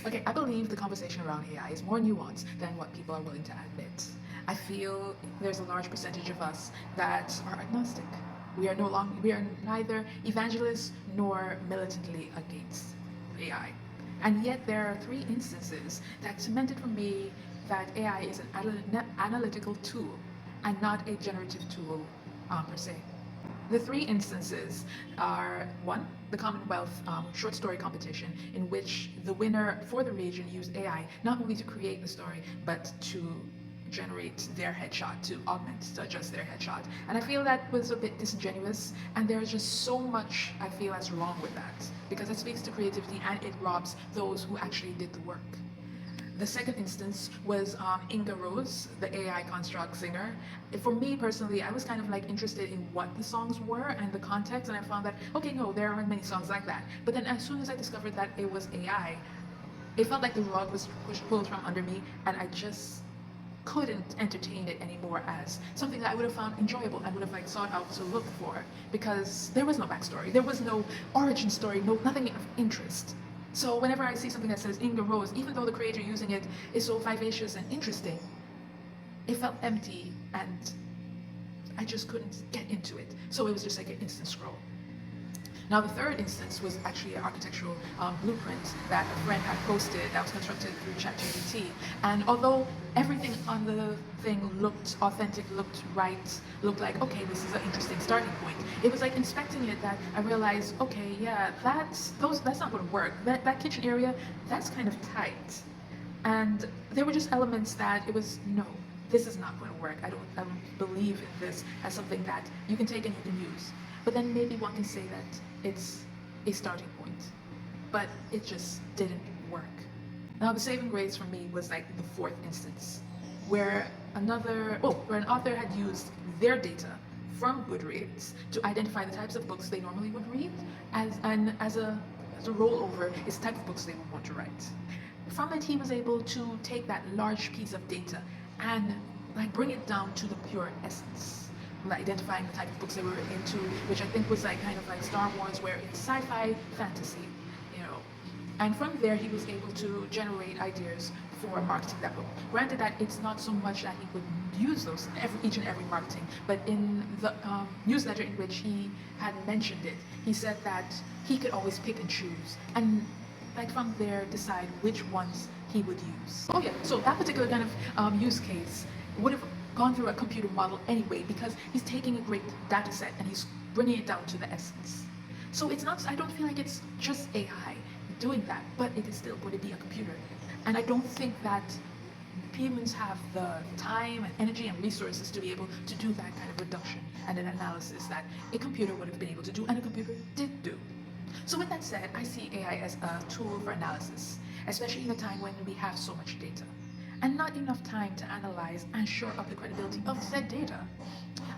Okay, I believe the conversation around AI is more nuanced than what people are willing to admit. I feel there's a large percentage of us that are agnostic. We are neither evangelists nor militantly against AI. And yet there are three instances that cemented for me that AI is an analytical tool and not a generative tool per se. The three instances are one, the Commonwealth short story competition, in which the winner for the region used AI not only to create the story, but to generate their headshot, to augment, to adjust their headshot. And I feel that was a bit disingenuous, and there's just so much I feel that's wrong with that, because it speaks to creativity and it robs those who actually did the work. The second instance was Inga Rose, the AI construct singer. For me personally, I was kind of like interested in what the songs were and the context, and I found that, okay, no, there aren't many songs like that. But then as soon as I discovered that it was AI, it felt like the rug was pulled from under me, and I just couldn't entertain it anymore as something that I would have found enjoyable. I would have like sought out to look for, because there was no backstory, there was no origin story, nothing of interest. So whenever I see something that says Inga Rose, even though the creator using it is so vivacious and interesting, it felt empty and I just couldn't get into it. So it was just like an instant scroll. Now the third instance was actually an architectural blueprint that a friend had posted that was constructed through ChatGPT. And although everything on the thing looked authentic, looked right, looked like, okay, this is an interesting starting point, it was like inspecting it that I realized, okay, yeah, that's not going to work. That kitchen area, that's kind of tight. And there were just elements that it was, no, this is not going to work. I don't believe in this as something that you can take and you can use. But then maybe one can say that it's a starting point, but it just didn't work. Now the saving grace for me was like the fourth instance, where where an author had used their data from Goodreads to identify the types of books they normally would read, as a rollover is the type of books they would want to write. From it, he was able to take that large piece of data and like bring it down to the pure essence, identifying the type of books they were into, which I think was like kind of like Star Wars, where it's sci-fi fantasy, you know. And from there, he was able to generate ideas for marketing that book. Granted that it's not so much that he would use those each and every marketing, but in the newsletter in which he had mentioned it, he said that he could always pick and choose, and like from there decide which ones he would use. Oh yeah, so that particular kind of use case would have gone through a computer model anyway, because he's taking a great data set and he's bringing it down to the essence. So it's not, I don't feel like it's just AI doing that, but it is still going to be a computer. And I don't think that humans have the time and energy and resources to be able to do that kind of reduction and an analysis that a computer would have been able to do, and a computer did do. So with that said, I see AI as a tool for analysis, especially in a time when we have so much data and not enough time to analyze and shore up the credibility of said data.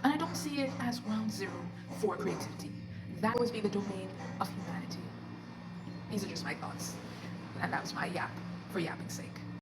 And I don't see it as ground zero for creativity. That would always be the domain of humanity. These are just my thoughts. And that was my yap for yapping's sake.